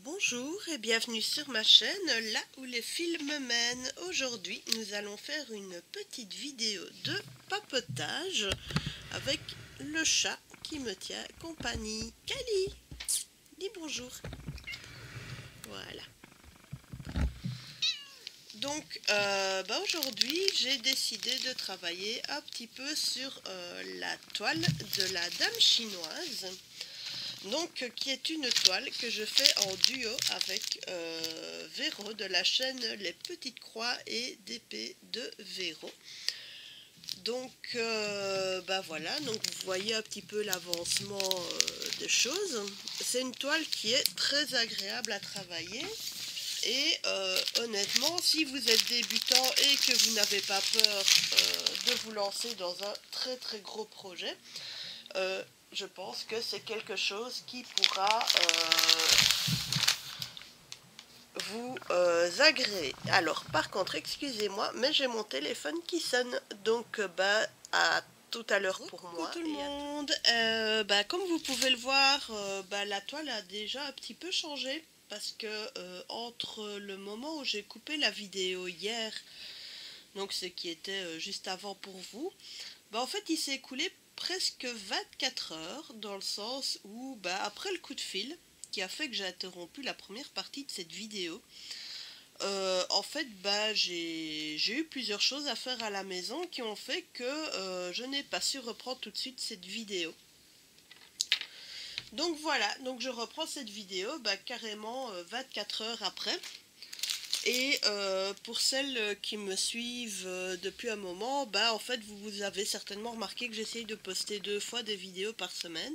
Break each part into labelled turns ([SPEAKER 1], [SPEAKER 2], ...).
[SPEAKER 1] Bonjour et bienvenue sur ma chaîne, là où les films mènent. Aujourd'hui, nous allons faire une petite vidéo de papotage avec le chat qui me tient compagnie. Kali, dis bonjour. Voilà. Donc, aujourd'hui, j'ai décidé de travailler un petit peu sur la toile de la Dame chinoise. Donc, qui est une toile que je fais en duo avec Véro de la chaîne Les Petites Croix et d'épée de Véro. Donc, voilà, donc vous voyez un petit peu l'avancement des choses. C'est une toile qui est très agréable à travailler. Et honnêtement, si vous êtes débutant et que vous n'avez pas peur de vous lancer dans un très très gros projet, je pense que c'est quelque chose qui pourra vous agréer. Alors, par contre, excusez-moi, mais j'ai mon téléphone qui sonne. Donc, à tout à l'heure pour moi. Tout le monde. Comme vous pouvez le voir, la toile a déjà un petit peu changé. Parce que entre le moment où j'ai coupé la vidéo hier, donc ce qui était juste avant pour vous, en fait il s'est écoulé presque 24 heures, dans le sens où après le coup de fil qui a fait que j'ai interrompu la première partie de cette vidéo, en fait j'ai eu plusieurs choses à faire à la maison qui ont fait que je n'ai pas su reprendre tout de suite cette vidéo. Donc voilà, donc je reprends cette vidéo carrément 24 heures après. Et pour celles qui me suivent depuis un moment, en fait vous avez certainement remarqué que j'essaye de poster 2 fois des vidéos par semaine.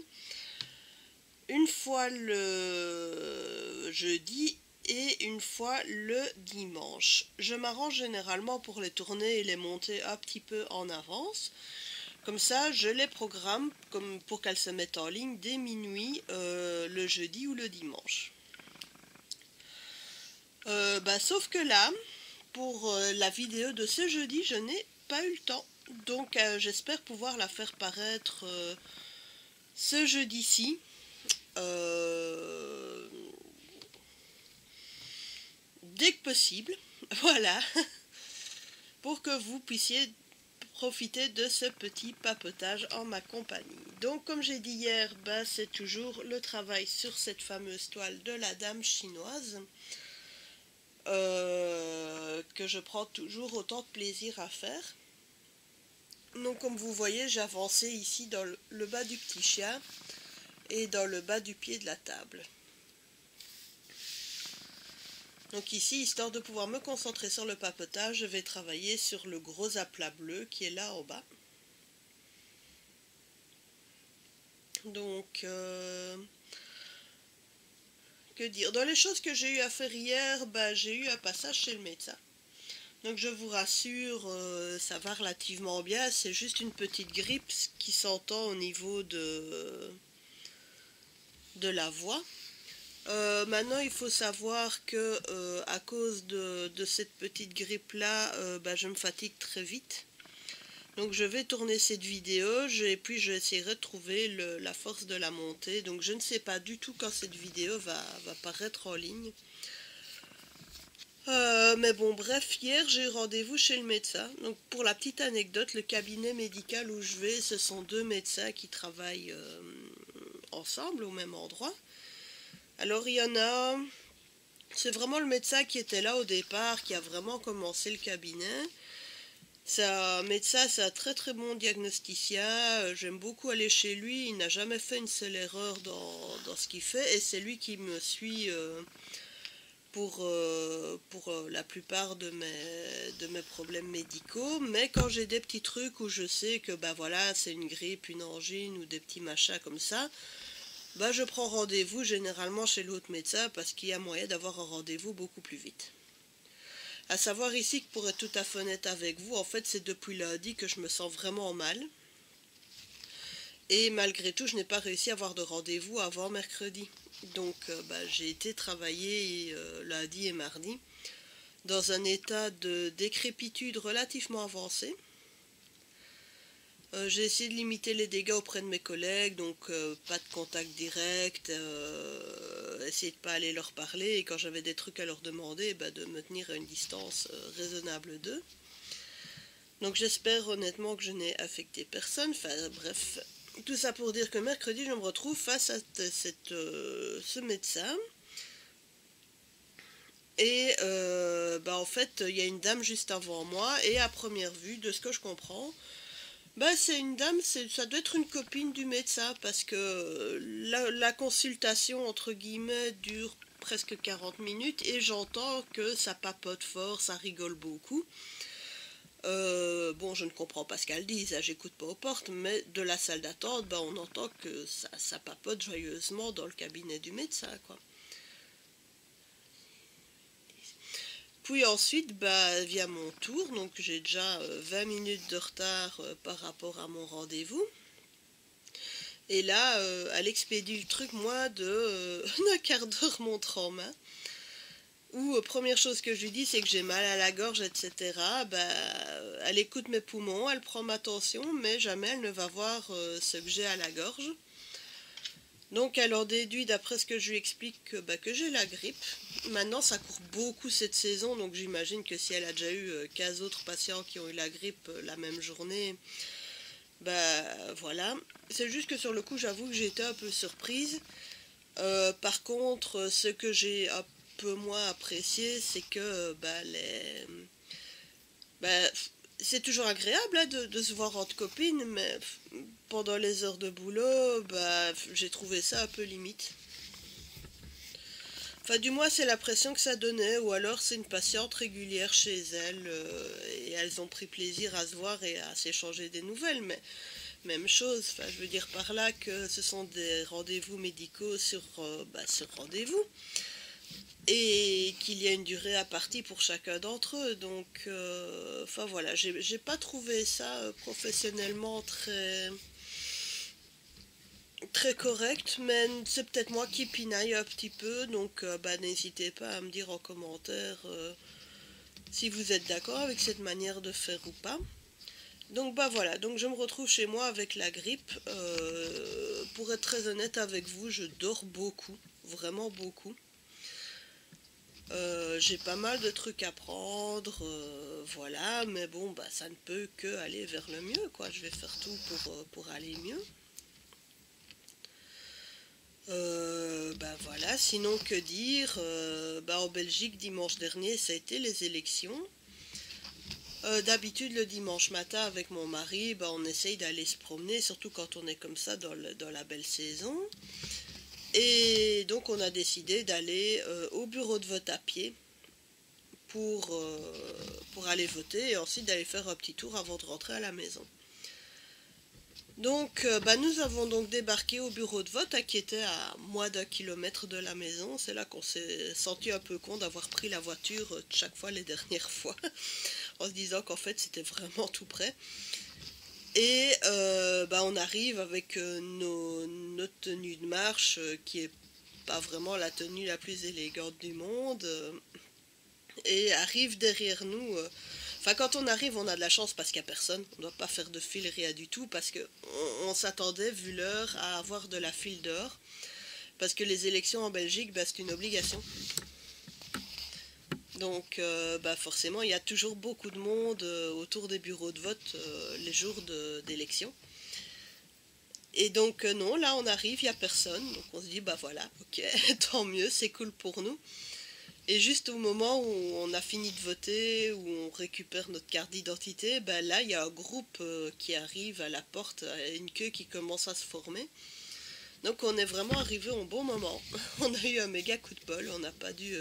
[SPEAKER 1] Une fois le jeudi et une fois le dimanche. Je m'arrange généralement pour les tourner et les monter un petit peu en avance. Comme ça, je les programme comme pour qu'elles se mettent en ligne dès minuit le jeudi ou le dimanche. Sauf que là, pour la vidéo de ce jeudi, je n'ai pas eu le temps. Donc j'espère pouvoir la faire paraître ce jeudi-ci. Dès que possible. Voilà. Pour que vous puissiez profiter de ce petit papotage en ma compagnie. Donc comme j'ai dit hier, c'est toujours le travail sur cette fameuse toile de la Dame chinoise que je prends toujours autant de plaisir à faire. Donc comme vous voyez, j'ai avancé ici dans le bas du petit chien et dans le bas du pied de la table. Donc ici, histoire de pouvoir me concentrer sur le papotage, je vais travailler sur le gros aplat bleu qui est là en bas. Donc, que dire? Dans les choses que j'ai eu à faire hier, j'ai eu un passage chez le médecin. Donc je vous rassure, ça va relativement bien, c'est juste une petite grippe qui s'entend au niveau de la voix. Maintenant, il faut savoir que à cause de cette petite grippe-là, je me fatigue très vite. Donc je vais tourner cette vidéo et puis j'essaierai de trouver la force de la monter. Donc je ne sais pas du tout quand cette vidéo va paraître en ligne. Mais bon, bref, hier j'ai eu rendez-vous chez le médecin. Donc pour la petite anecdote, le cabinet médical où je vais, ce sont 2 médecins qui travaillent ensemble au même endroit. Alors il y en a, c'est vraiment le médecin qui était là au départ, qui a vraiment commencé le cabinet. C'est un médecin, c'est un très très bon diagnosticien, j'aime beaucoup aller chez lui, il n'a jamais fait une seule erreur dans ce qu'il fait, et c'est lui qui me suit pour la plupart de mes problèmes médicaux. Mais quand j'ai des petits trucs où je sais que voilà, c'est une grippe, une angine ou des petits machins comme ça, je prends rendez-vous généralement chez l'autre médecin parce qu'il y a moyen d'avoir un rendez-vous beaucoup plus vite. À savoir ici que pour être tout à fait honnête avec vous, en fait c'est depuis lundi que je me sens vraiment mal. Et malgré tout, je n'ai pas réussi à avoir de rendez-vous avant mercredi. Donc j'ai été travailler lundi et mardi dans un état de décrépitude relativement avancé. J'ai essayé de limiter les dégâts auprès de mes collègues, donc pas de contact direct, essayer de pas aller leur parler, et quand j'avais des trucs à leur demander, bah, de me tenir à une distance raisonnable d'eux. Donc j'espère honnêtement que je n'ai affecté personne, enfin bref, tout ça pour dire que mercredi je me retrouve face à ce médecin. Et bah en fait, il y a une dame juste avant moi, et à première vue, de ce que je comprends, bah c'est une dame, ça doit être une copine du médecin, parce que la consultation, entre guillemets, dure presque 40 minutes, et j'entends que ça papote fort, ça rigole beaucoup. Bon, je ne comprends pas ce qu'elle dit, ça j'écoute pas aux portes, mais de la salle d'attente, bah, on entend que ça papote joyeusement dans le cabinet du médecin, quoi. Puis ensuite, bah, vient mon tour, donc j'ai déjà 20 minutes de retard par rapport à mon rendez-vous. Et là, elle expédie le truc, moi, d'un quart d'heure montre en main. Où, première chose que je lui dis, c'est que j'ai mal à la gorge, etc. Bah, elle écoute mes poumons, elle prend ma tension, mais jamais elle ne va voir ce que j'ai à la gorge. Donc elle en déduit, d'après ce que je lui explique, que j'ai la grippe. Maintenant, ça court beaucoup cette saison, donc j'imagine que si elle a déjà eu 15 autres patients qui ont eu la grippe la même journée, bah voilà. C'est juste que sur le coup, j'avoue que j'ai été un peu surprise. Par contre, ce que j'ai un peu moins apprécié, c'est que bah, c'est toujours agréable hein, de se voir entre copines, mais pendant les heures de boulot, bah, j'ai trouvé ça un peu limite. Enfin, du moins, c'est l'impression que ça donnait, ou alors c'est une patiente régulière chez elles, et elles ont pris plaisir à se voir et à s'échanger des nouvelles, mais même chose, enfin, je veux dire par là que ce sont des rendez-vous médicaux sur rendez-vous, et qu'il y a une durée à partie pour chacun d'entre eux, donc, enfin voilà, j'ai pas trouvé ça professionnellement très correct, mais c'est peut-être moi qui pinaille un petit peu, donc bah, n'hésitez pas à me dire en commentaire si vous êtes d'accord avec cette manière de faire ou pas. Donc bah voilà, donc je me retrouve chez moi avec la grippe. Pour être très honnête avec vous, je dors beaucoup, vraiment beaucoup. J'ai pas mal de trucs à prendre, voilà, mais bon, bah ça ne peut que aller vers le mieux, quoi. Je vais faire tout pour aller mieux. Bah voilà, sinon que dire, bah en Belgique dimanche dernier ça a été les élections. D'habitude le dimanche matin avec mon mari, bah, on essaye d'aller se promener, surtout quand on est comme ça dans la belle saison. Et donc on a décidé d'aller au bureau de vote à pied pour aller voter, et ensuite d'aller faire un petit tour avant de rentrer à la maison. Donc, bah, nous avons donc débarqué au bureau de vote qui était à moins d'1 kilomètre de la maison. C'est là qu'on s'est senti un peu con d'avoir pris la voiture chaque fois les dernières fois, en se disant qu'en fait c'était vraiment tout près. Et bah, on arrive avec notre tenue de marche qui est pas vraiment la tenue la plus élégante du monde, et arrive derrière nous. Enfin, quand on arrive, on a de la chance parce qu'il n'y a personne. On ne doit pas faire de file, rien du tout, parce que on s'attendait, vu l'heure, à avoir de la file dehors. Parce que les élections en Belgique, bah, c'est une obligation. Donc, bah, forcément, il y a toujours beaucoup de monde autour des bureaux de vote les jours d'élection. Et donc, non, là, on arrive, il n'y a personne. Donc, on se dit, bah voilà, ok, tant mieux, c'est cool pour nous. Et juste au moment où on a fini de voter, où on récupère notre carte d'identité, ben là, il y a un groupe qui arrive à la porte, une queue qui commence à se former. Donc on est vraiment arrivé au bon moment. On a eu un méga coup de bol, on n'a pas dû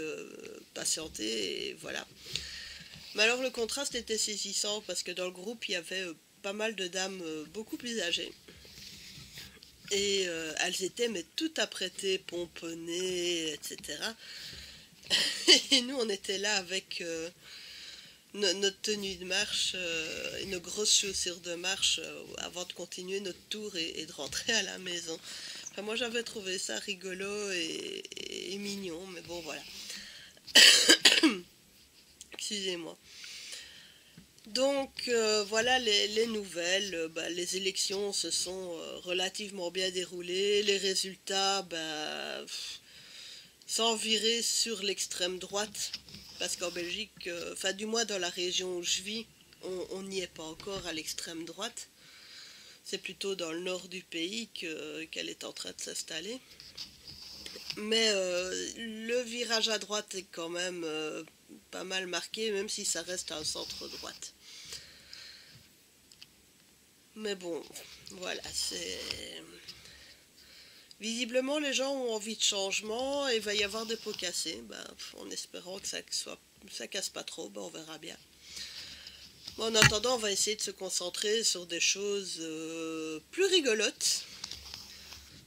[SPEAKER 1] patienter, et voilà. Mais alors le contraste était saisissant, parce que dans le groupe, il y avait pas mal de dames beaucoup plus âgées. Et elles étaient mais tout apprêtées, pomponnées, etc. Et nous, on était là avec notre tenue de marche et nos grosses chaussures de marche avant de continuer notre tour et de rentrer à la maison. Enfin, moi, j'avais trouvé ça rigolo et mignon, mais bon, voilà. Excusez-moi. Donc voilà les nouvelles. Les élections se sont relativement bien déroulées. Les résultats, sans virer sur l'extrême droite, parce qu'en Belgique, enfin du moins dans la région où je vis, on n'y est pas encore à l'extrême droite. C'est plutôt dans le nord du pays qu'elle est en train de s'installer. Mais le virage à droite est quand même pas mal marqué, même si ça reste un centre droite. Mais bon, voilà, c'est... Visiblement, les gens ont envie de changement et il va y avoir des pots cassés. En espérant que ça casse pas trop, on verra bien. Bon, en attendant, on va essayer de se concentrer sur des choses plus rigolotes.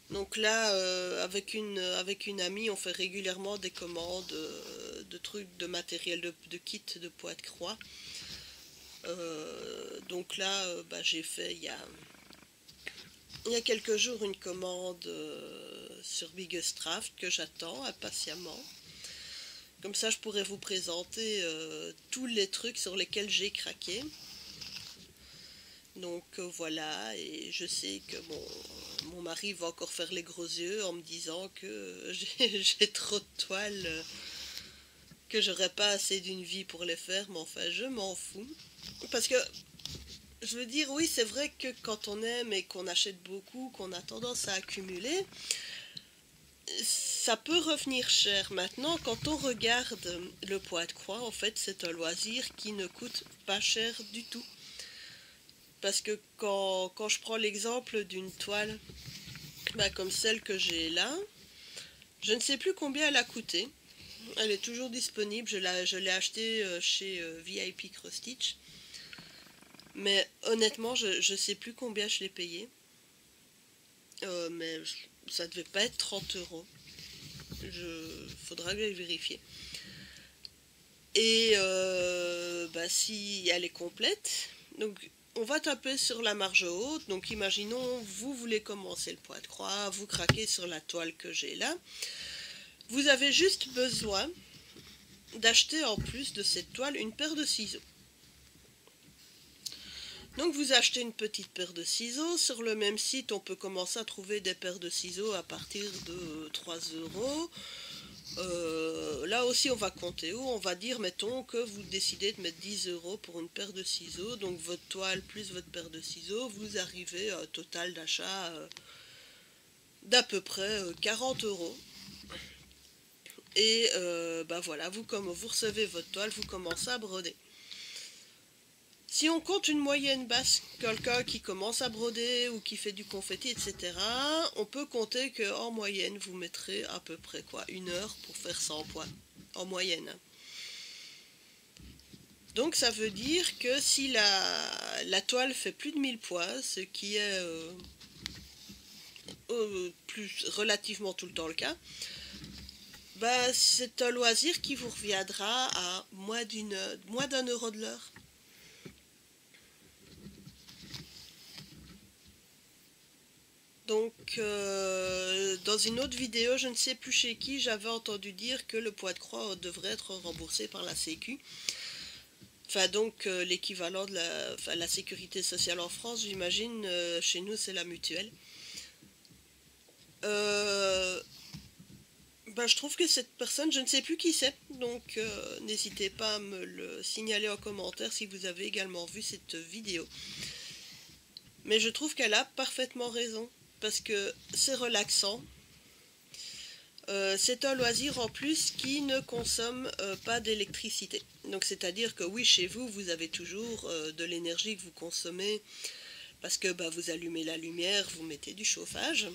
[SPEAKER 1] Donc là, avec une amie, on fait régulièrement des commandes de trucs, de matériel, de kits de poids de croix. Donc là, j'ai fait il y a quelques jours une commande sur Biggest Craft que j'attends impatiemment. Comme ça, je pourrais vous présenter tous les trucs sur lesquels j'ai craqué. Donc voilà, et je sais que mon mari va encore faire les gros yeux en me disant que j'ai trop de toiles, que j'aurais pas assez d'une vie pour les faire, mais enfin, je m'en fous. Parce que je veux dire, oui, c'est vrai que quand on aime et qu'on achète beaucoup, qu'on a tendance à accumuler, ça peut revenir cher. Maintenant, quand on regarde le poids de croix, en fait, c'est un loisir qui ne coûte pas cher du tout. Parce que quand je prends l'exemple d'une toile, comme celle que j'ai là, je ne sais plus combien elle a coûté. Elle est toujours disponible, je l'ai achetée chez VIP Cross Stitch. Mais honnêtement, je sais plus combien je l'ai payé. Mais ça devait pas être 30 euros. Faudra que j'aille vérifier. Et si elle est complète, donc on va taper sur la marge haute. Donc imaginons, vous voulez commencer le poids de croix, vous craquez sur la toile que j'ai là. Vous avez juste besoin d'acheter en plus de cette toile une paire de ciseaux. Donc vous achetez une petite paire de ciseaux. Sur le même site, on peut commencer à trouver des paires de ciseaux à partir de 3 euros. Là aussi, on va compter haut. On va dire, mettons, que vous décidez de mettre 10 euros pour une paire de ciseaux. Donc votre toile plus votre paire de ciseaux, vous arrivez à un total d'achat d'à peu près 40 euros. Et voilà, comme vous recevez votre toile, vous commencez à broder. Si on compte une moyenne basse, quelqu'un qui commence à broder ou qui fait du confetti, etc., on peut compter qu'en moyenne, vous mettrez à peu près 1 heure pour faire 100 poids, en moyenne. Donc ça veut dire que si la toile fait plus de 1000 poids, ce qui est relativement tout le temps le cas, c'est un loisir qui vous reviendra à moins d'un euro de l'heure. Donc, dans une autre vidéo, je ne sais plus chez qui, j'avais entendu dire que le poids de croix devrait être remboursé par la Sécu. Enfin, donc, l'équivalent de la sécurité sociale en France, j'imagine, chez nous, c'est la mutuelle. Je trouve que cette personne, je ne sais plus qui c'est, donc n'hésitez pas à me le signaler en commentaire si vous avez également vu cette vidéo. Mais je trouve qu'elle a parfaitement raison. Parce que c'est relaxant. C'est un loisir en plus qui ne consomme pas d'électricité. Donc c'est-à-dire que oui, chez vous, vous avez toujours de l'énergie que vous consommez parce que vous allumez la lumière, vous mettez du chauffage.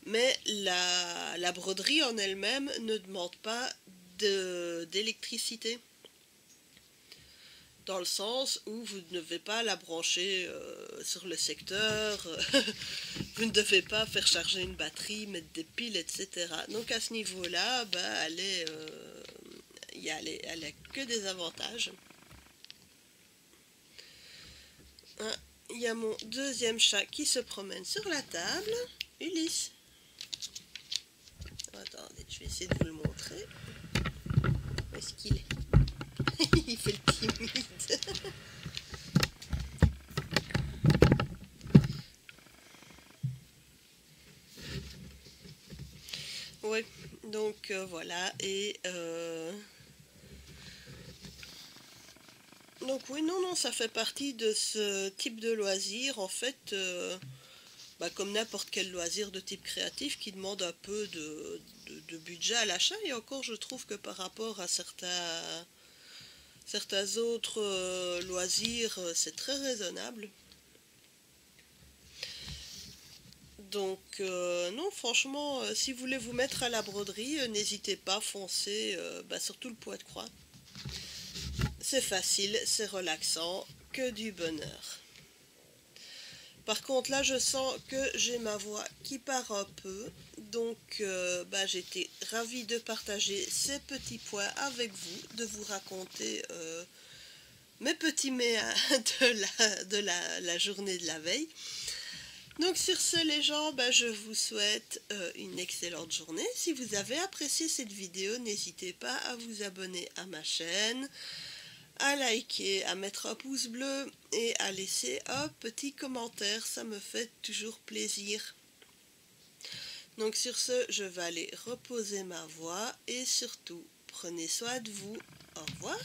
[SPEAKER 1] Mais la broderie en elle-même ne demande pas d'électricité. Dans le sens où vous ne devez pas la brancher sur le secteur, vous ne devez pas faire charger une batterie, mettre des piles, etc. Donc à ce niveau-là, elle a que des avantages. Il y a mon deuxième chat qui se promène sur la table, Ulysse. Attendez, je vais essayer de vous le montrer. Où est-ce qu'il est? Il fait le timide. Oui, donc voilà, et donc oui, non, non, ça fait partie de ce type de loisir, en fait, comme n'importe quel loisir de type créatif qui demande un peu de budget à l'achat, et encore, je trouve que par rapport à certains autres loisirs, c'est très raisonnable. Donc, non, franchement, si vous voulez vous mettre à la broderie, n'hésitez pas, foncez, surtout le poids de croix. C'est facile, c'est relaxant, que du bonheur. Par contre, là, je sens que j'ai ma voix qui part un peu. Donc, j'étais ravie de partager ces petits points avec vous, de vous raconter mes petits mets de la journée de la veille. Donc sur ce les gens, je vous souhaite une excellente journée. Si vous avez apprécié cette vidéo, n'hésitez pas à vous abonner à ma chaîne, à liker, à mettre un pouce bleu et à laisser un petit commentaire, ça me fait toujours plaisir. Donc sur ce, je vais aller reposer ma voix et surtout, prenez soin de vous. Au revoir.